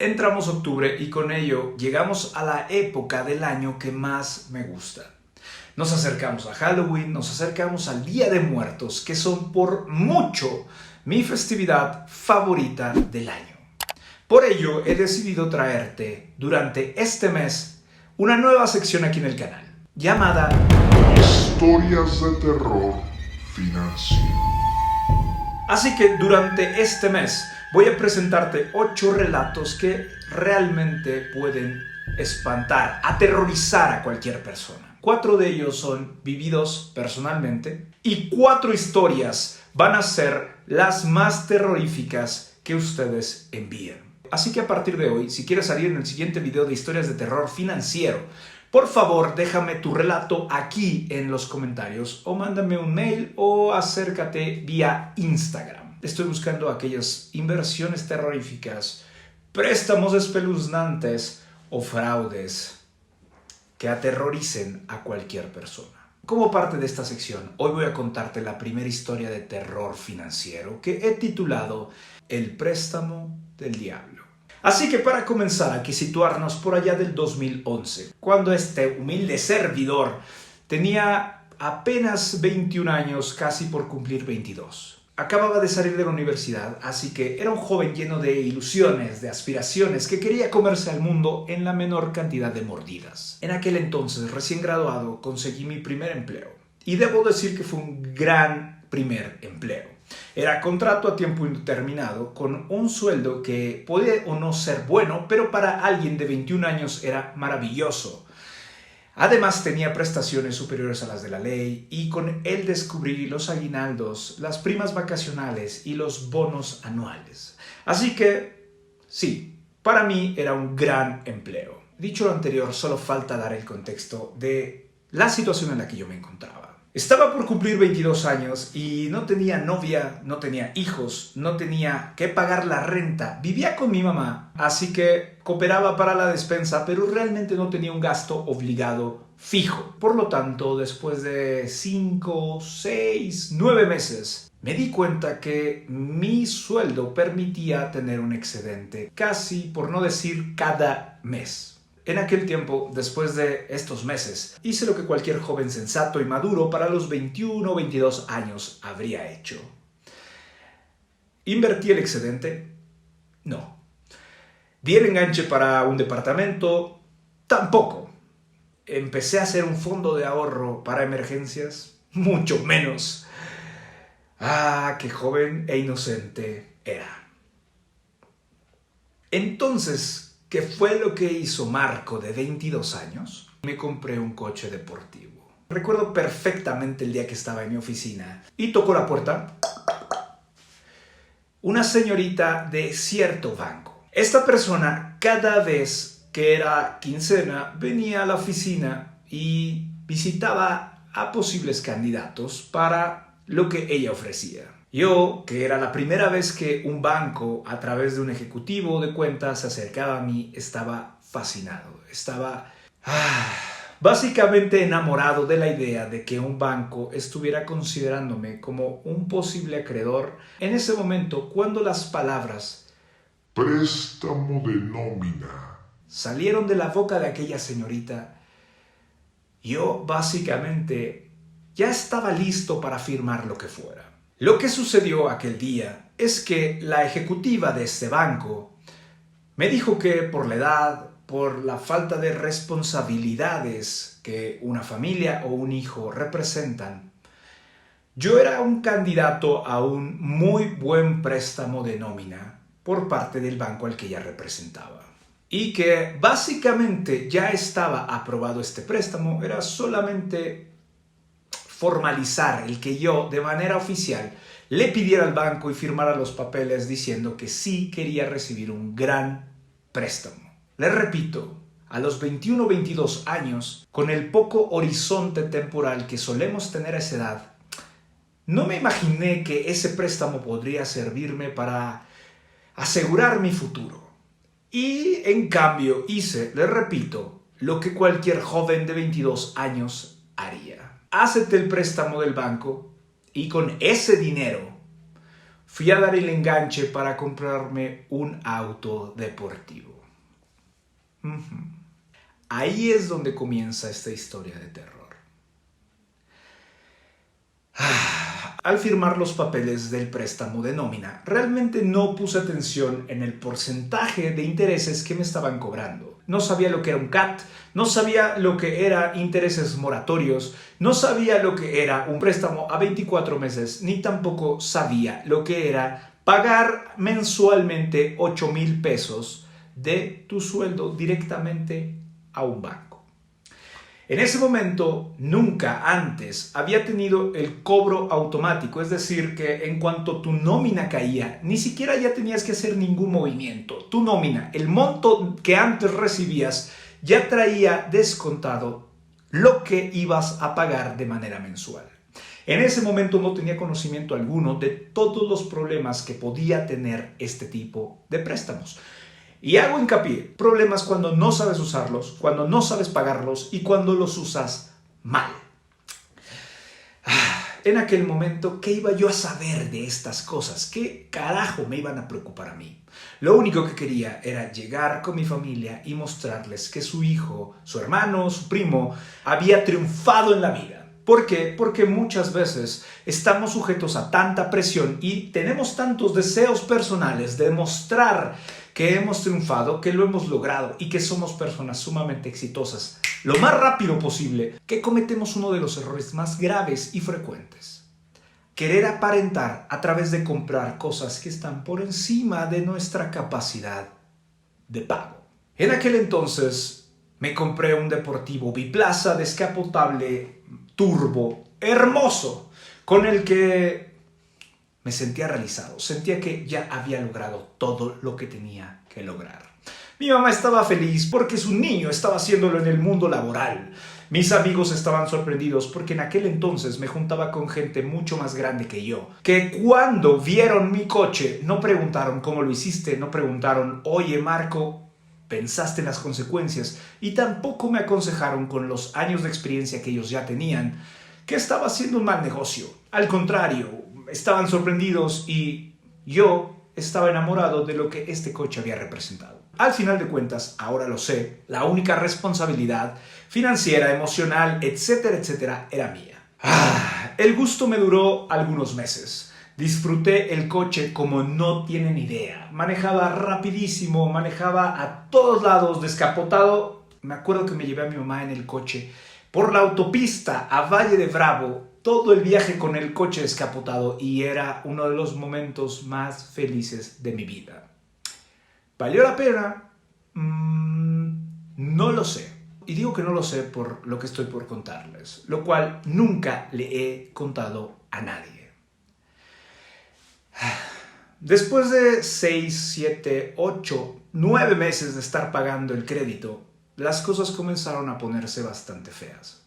Entramos octubre y con ello llegamos a la época del año que más me gusta. Nos acercamos a Halloween, nos acercamos al Día de Muertos, que son por mucho mi festividad favorita del año. Por ello he decidido traerte durante este mes una nueva sección aquí en el canal, llamada Historias de terror financiero. Así que durante este mes voy a presentarte 8 relatos que realmente pueden espantar, aterrorizar a cualquier persona. 4 de ellos son vividos personalmente y 4 historias van a ser las más terroríficas que ustedes envíen. Así que a partir de hoy, si quieres salir en el siguiente video de historias de terror financiero, por favor, déjame tu relato aquí en los comentarios o mándame un mail o acércate vía Instagram. Estoy buscando aquellas inversiones terroríficas, préstamos espeluznantes o fraudes que aterroricen a cualquier persona. Como parte de esta sección, hoy voy a contarte la primera historia de terror financiero que he titulado El préstamo del diablo. Así que para comenzar hay que situarnos por allá del 2011, cuando este humilde servidor tenía apenas 21 años, casi por cumplir 22. Acababa de salir de la universidad, así que era un joven lleno de ilusiones, de aspiraciones, que quería comerse al mundo en la menor cantidad de mordidas. En aquel entonces, recién graduado, conseguí mi primer empleo. Y debo decir que fue un gran primer empleo. Era contrato a tiempo indeterminado con un sueldo que puede o no ser bueno, pero para alguien de 21 años era maravilloso. Además tenía prestaciones superiores a las de la ley y con él descubrí los aguinaldos, las primas vacacionales y los bonos anuales. Así que, sí, para mí era un gran empleo. Dicho lo anterior, solo falta dar el contexto de la situación en la que yo me encontraba. Estaba por cumplir 22 años y no tenía novia, no tenía hijos, no tenía que pagar la renta. Vivía con mi mamá, así que cooperaba para la despensa, pero realmente no tenía un gasto obligado fijo. Por lo tanto, después de 5, 6, 9 meses, me di cuenta que mi sueldo permitía tener un excedente casi, por no decir cada mes. En aquel tiempo, después de estos meses, hice lo que cualquier joven sensato y maduro para los 21 o 22 años habría hecho. ¿Invertí el excedente? No. ¿Di el enganche para un departamento? Tampoco. ¿Empecé a hacer un fondo de ahorro para emergencias? Mucho menos. Ah, qué joven e inocente era. Entonces, ¿qué fue lo que hizo Marco de 22 años? Me compré un coche deportivo. Recuerdo perfectamente el día que estaba en mi oficina y tocó la puerta una señorita de cierto banco. Esta persona, cada vez que era quincena, venía a la oficina y visitaba a posibles candidatos para lo que ella ofrecía. Yo, que era la primera vez que un banco, a través de un ejecutivo de cuentas, se acercaba a mí, estaba fascinado. Estaba básicamente enamorado de la idea de que un banco estuviera considerándome como un posible acreedor. En ese momento, cuando las palabras Préstamo de nómina salieron de la boca de aquella señorita, yo básicamente ya estaba listo para firmar lo que fuera. Lo que sucedió aquel día es que la ejecutiva de este banco me dijo que por la edad, por la falta de responsabilidades que una familia o un hijo representan, yo era un candidato a un muy buen préstamo de nómina por parte del banco al que ella representaba. Y que básicamente ya estaba aprobado este préstamo, era solamente formalizar el que yo de manera oficial le pidiera al banco y firmara los papeles diciendo que sí quería recibir un gran préstamo. Les repito, a los 21 o 22 años, con el poco horizonte temporal que solemos tener a esa edad, no me imaginé que ese préstamo podría servirme para asegurar mi futuro. Y en cambio hice, les repito, lo que cualquier joven de 22 años haría. Hácete el préstamo del banco y con ese dinero fui a dar el enganche para comprarme un auto deportivo. Ahí es donde comienza esta historia de terror. Al firmar los papeles del préstamo de nómina, realmente no puse atención en el porcentaje de intereses que me estaban cobrando. No sabía lo que era un CAT, no sabía lo que era intereses moratorios, no sabía lo que era un préstamo a 24 meses, ni tampoco sabía lo que era pagar mensualmente 8,000 pesos de tu sueldo directamente a un banco. En ese momento, nunca antes había tenido el cobro automático, es decir, que en cuanto tu nómina caía, ni siquiera ya tenías que hacer ningún movimiento. Tu nómina, el monto que antes recibías, ya traía descontado lo que ibas a pagar de manera mensual. En ese momento no tenía conocimiento alguno de todos los problemas que podía tener este tipo de préstamos. Y hago hincapié, problemas cuando no sabes usarlos, cuando no sabes pagarlos y cuando los usas mal. En aquel momento, ¿qué iba yo a saber de estas cosas? ¿Qué carajo me iban a preocupar a mí? Lo único que quería era llegar con mi familia y mostrarles que su hijo, su hermano, su primo, había triunfado en la vida. ¿Por qué? Porque muchas veces estamos sujetos a tanta presión y tenemos tantos deseos personales de mostrar que hemos triunfado, que lo hemos logrado y que somos personas sumamente exitosas lo más rápido posible, que cometemos uno de los errores más graves y frecuentes. Querer aparentar a través de comprar cosas que están por encima de nuestra capacidad de pago. En aquel entonces me compré un deportivo biplaza descapotable turbo, hermoso, con el que me sentía realizado, sentía que ya había logrado todo lo que tenía que lograr. Mi mamá estaba feliz porque su niño estaba haciéndolo en el mundo laboral. Mis amigos estaban sorprendidos porque en aquel entonces me juntaba con gente mucho más grande que yo, que cuando vieron mi coche no preguntaron cómo lo hiciste, no preguntaron, oye Marco, pensaste en las consecuencias, y tampoco me aconsejaron con los años de experiencia que ellos ya tenían que estaba haciendo un mal negocio. Al contrario, estaban sorprendidos y yo estaba enamorado de lo que este coche había representado. Al final de cuentas, ahora lo sé, la única responsabilidad financiera, emocional, etcétera, etcétera, era mía. El gusto me duró algunos meses. Disfruté el coche como no tienen idea. Manejaba rapidísimo, manejaba a todos lados, descapotado. Me acuerdo que me llevé a mi mamá en el coche por la autopista a Valle de Bravo, todo el viaje con el coche descapotado, y era uno de los momentos más felices de mi vida. ¿Valió la pena? No lo sé. Y digo que no lo sé por lo que estoy por contarles, lo cual nunca le he contado a nadie. Después de 6, 7, 8, 9 meses de estar pagando el crédito, las cosas comenzaron a ponerse bastante feas.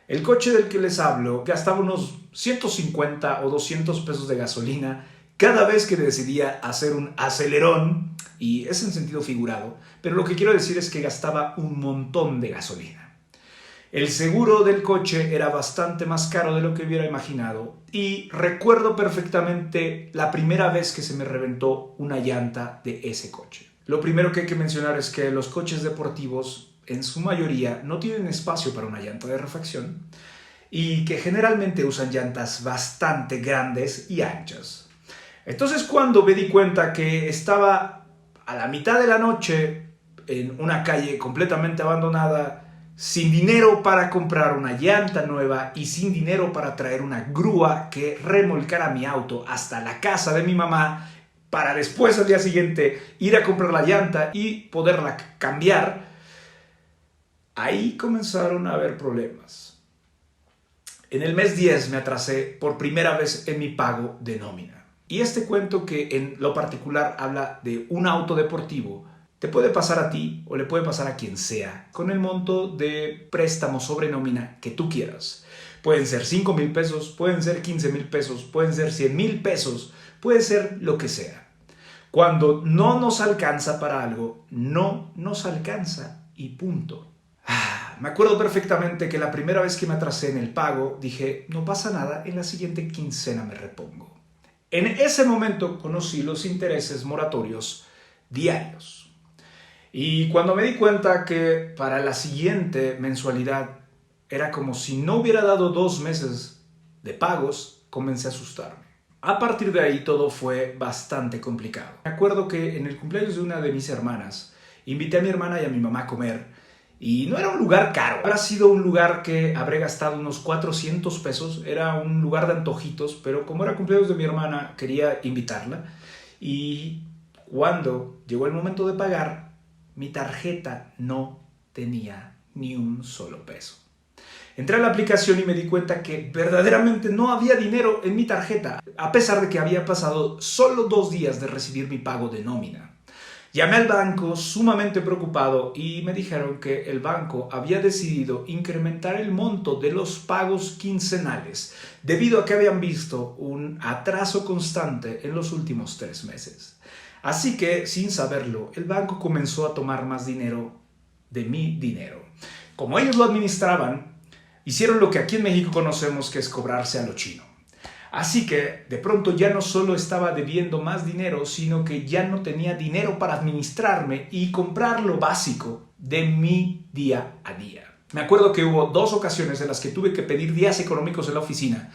El coche del que les hablo gastaba unos 150 o 200 pesos de gasolina cada vez que decidía hacer un acelerón, y es en sentido figurado, pero lo que quiero decir es que gastaba un montón de gasolina. El seguro del coche era bastante más caro de lo que hubiera imaginado, y recuerdo perfectamente la primera vez que se me reventó una llanta de ese coche. Lo primero que hay que mencionar es que los coches deportivos, en su mayoría, no tienen espacio para una llanta de refacción y que generalmente usan llantas bastante grandes y anchas. Entonces, cuando me di cuenta que estaba a la mitad de la noche en una calle completamente abandonada, sin dinero para comprar una llanta nueva y sin dinero para traer una grúa que remolcara mi auto hasta la casa de mi mamá para después al día siguiente ir a comprar la llanta y poderla cambiar, ahí comenzaron a haber problemas. En el mes 10 me atrasé por primera vez en mi pago de nómina. Y este cuento, que en lo particular habla de un auto deportivo, te puede pasar a ti o le puede pasar a quien sea, con el monto de préstamo sobre nómina que tú quieras. Pueden ser 5,000 pesos, pueden ser 15,000 pesos, pueden ser 100,000 pesos, puede ser lo que sea. Cuando no nos alcanza para algo, no nos alcanza y punto. Me acuerdo perfectamente que la primera vez que me atrasé en el pago, dije, no pasa nada, en la siguiente quincena me repongo. En ese momento conocí los intereses moratorios diarios. Y cuando me di cuenta que para la siguiente mensualidad era como si no hubiera dado 2 meses de pagos, comencé a asustarme. A partir de ahí todo fue bastante complicado. Me acuerdo que en el cumpleaños de una de mis hermanas, invité a mi hermana y a mi mamá a comer y no era un lugar caro. Habrá sido un lugar que habré gastado unos 400 pesos. Era un lugar de antojitos, pero como era cumpleaños de mi hermana, quería invitarla. Y cuando llegó el momento de pagar, mi tarjeta no tenía ni un solo peso. Entré a la aplicación y me di cuenta que verdaderamente no había dinero en mi tarjeta, a pesar de que había pasado solo 2 días de recibir mi pago de nómina. Llamé al banco sumamente preocupado y me dijeron que el banco había decidido incrementar el monto de los pagos quincenales debido a que habían visto un atraso constante en los últimos 3 meses. Así que, sin saberlo, el banco comenzó a tomar más dinero de mi dinero. Como ellos lo administraban, hicieron lo que aquí en México conocemos que es cobrarse a lo chino. Así que de pronto ya no solo estaba debiendo más dinero, sino que ya no tenía dinero para administrarme y comprar lo básico de mi día a día. Me acuerdo que hubo 2 ocasiones en las que tuve que pedir días económicos en la oficina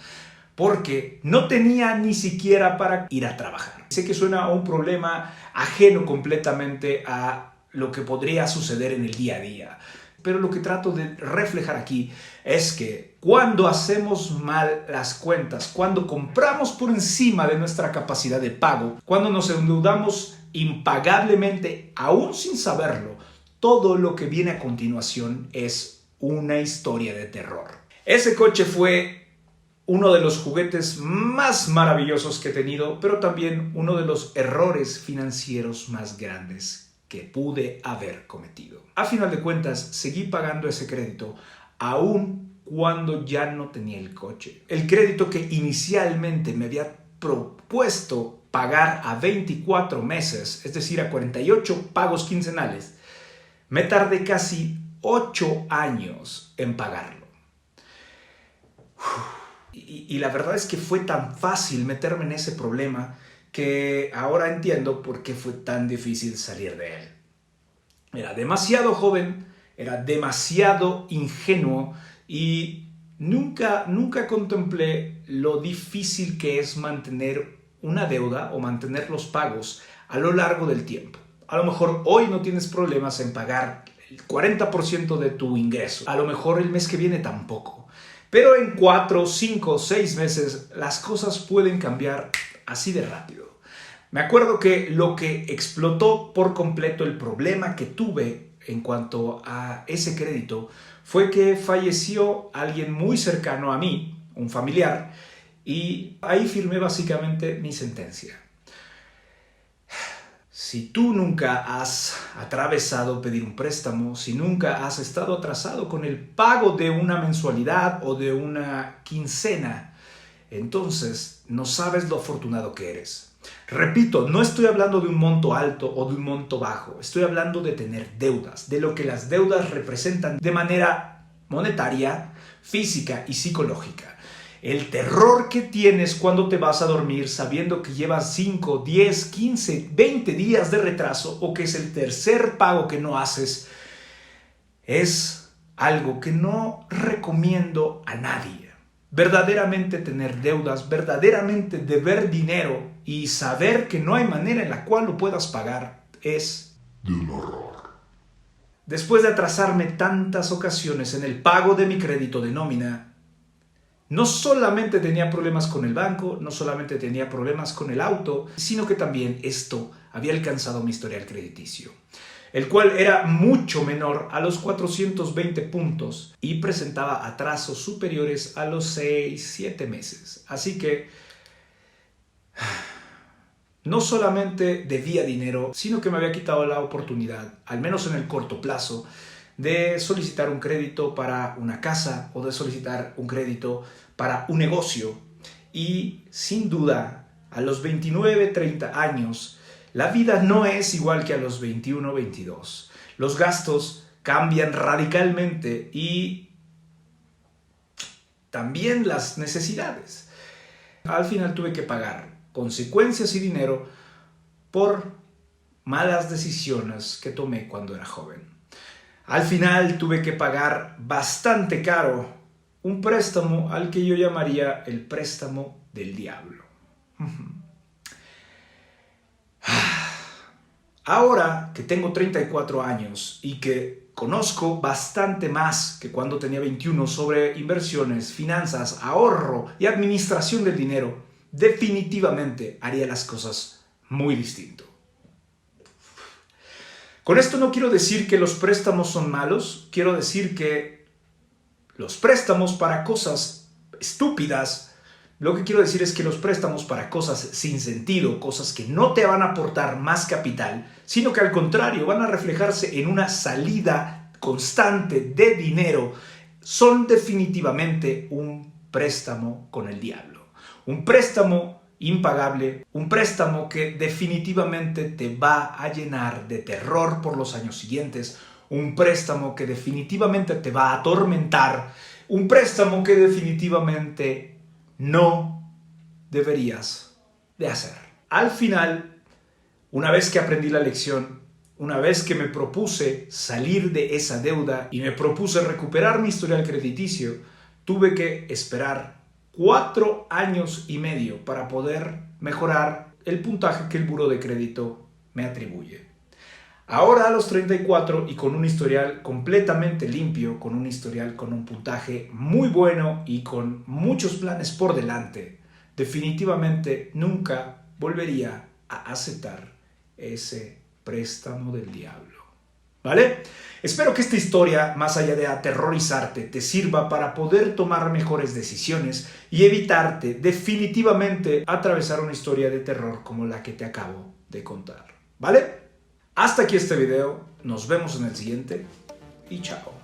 porque no tenía ni siquiera para ir a trabajar. Sé que suena a un problema ajeno completamente a lo que podría suceder en el día a día. Pero lo que trato de reflejar aquí es que cuando hacemos mal las cuentas, cuando compramos por encima de nuestra capacidad de pago, cuando nos endeudamos impagablemente, aún sin saberlo, todo lo que viene a continuación es una historia de terror. Ese coche fue uno de los juguetes más maravillosos que he tenido, pero también uno de los errores financieros más grandes que pude haber cometido. A final de cuentas, seguí pagando ese crédito aún cuando ya no tenía el coche. El crédito que inicialmente me había propuesto pagar a 24 meses, es decir, a 48 pagos quincenales, me tardé casi 8 años en pagarlo. Y la verdad es que fue tan fácil meterme en ese problema que ahora entiendo por qué fue tan difícil salir de él. Era demasiado joven, era demasiado ingenuo y nunca contemplé lo difícil que es mantener una deuda o mantener los pagos a lo largo del tiempo. A lo mejor hoy no tienes problemas en pagar el 40% de tu ingreso. A lo mejor el mes que viene tampoco. Pero en 4, 5, 6 meses las cosas pueden cambiar así de rápido. Me acuerdo que lo que explotó por completo el problema que tuve en cuanto a ese crédito fue que falleció alguien muy cercano a mí, un familiar, y ahí firmé básicamente mi sentencia. Si tú nunca has atravesado pedir un préstamo, si nunca has estado atrasado con el pago de una mensualidad o de una quincena, entonces no sabes lo afortunado que eres. Repito, no estoy hablando de un monto alto o de un monto bajo, estoy hablando de tener deudas, de lo que las deudas representan de manera monetaria, física y psicológica. El terror que tienes cuando te vas a dormir sabiendo que llevas 5, 10, 15, 20 días de retraso o que es el tercer pago que no haces es algo que no recomiendo a nadie. Verdaderamente tener deudas, verdaderamente deber dinero y saber que no hay manera en la cual lo puedas pagar es de un horror. Después de atrasarme tantas ocasiones en el pago de mi crédito de nómina, no solamente tenía problemas con el banco, no solamente tenía problemas con el auto, sino que también esto había alcanzado mi historial crediticio, el cual era mucho menor a los 420 puntos y presentaba atrasos superiores a los 6-7 meses. Así que no solamente debía dinero, sino que me había quitado la oportunidad, al menos en el corto plazo, de solicitar un crédito para una casa o de solicitar un crédito para un negocio. Y sin duda, a los 29, 30 años, la vida no es igual que a los 21, 22. Los gastos cambian radicalmente y también las necesidades. Al final tuve que pagar consecuencias y dinero por malas decisiones que tomé cuando era joven. Al final tuve que pagar bastante caro un préstamo al que yo llamaría el préstamo del diablo. Ahora que tengo 34 años y que conozco bastante más que cuando tenía 21 sobre inversiones, finanzas, ahorro y administración del dinero, definitivamente haría las cosas muy distinto. Con esto no quiero decir que los préstamos son malos, quiero decir que los préstamos para cosas estúpidas, lo que quiero decir es que los préstamos para cosas sin sentido, cosas que no te van a aportar más capital, sino que al contrario van a reflejarse en una salida constante de dinero, son definitivamente un préstamo con el diablo. Un préstamo impagable, un préstamo que definitivamente te va a llenar de terror por los años siguientes, un préstamo que definitivamente te va a atormentar, un préstamo que definitivamente no deberías de hacer. Al final, una vez que aprendí la lección, una vez que me propuse salir de esa deuda y me propuse recuperar mi historial crediticio, tuve que esperar 4 años y medio para poder mejorar el puntaje que el buró de crédito me atribuye. Ahora a los 34 y con un historial completamente limpio, con un historial con un puntaje muy bueno y con muchos planes por delante, definitivamente nunca volvería a aceptar ese préstamo del diablo. ¿Vale? Espero que esta historia, más allá de aterrorizarte, te sirva para poder tomar mejores decisiones y evitarte definitivamente atravesar una historia de terror como la que te acabo de contar. ¿Vale? Hasta aquí este video, nos vemos en el siguiente y chao.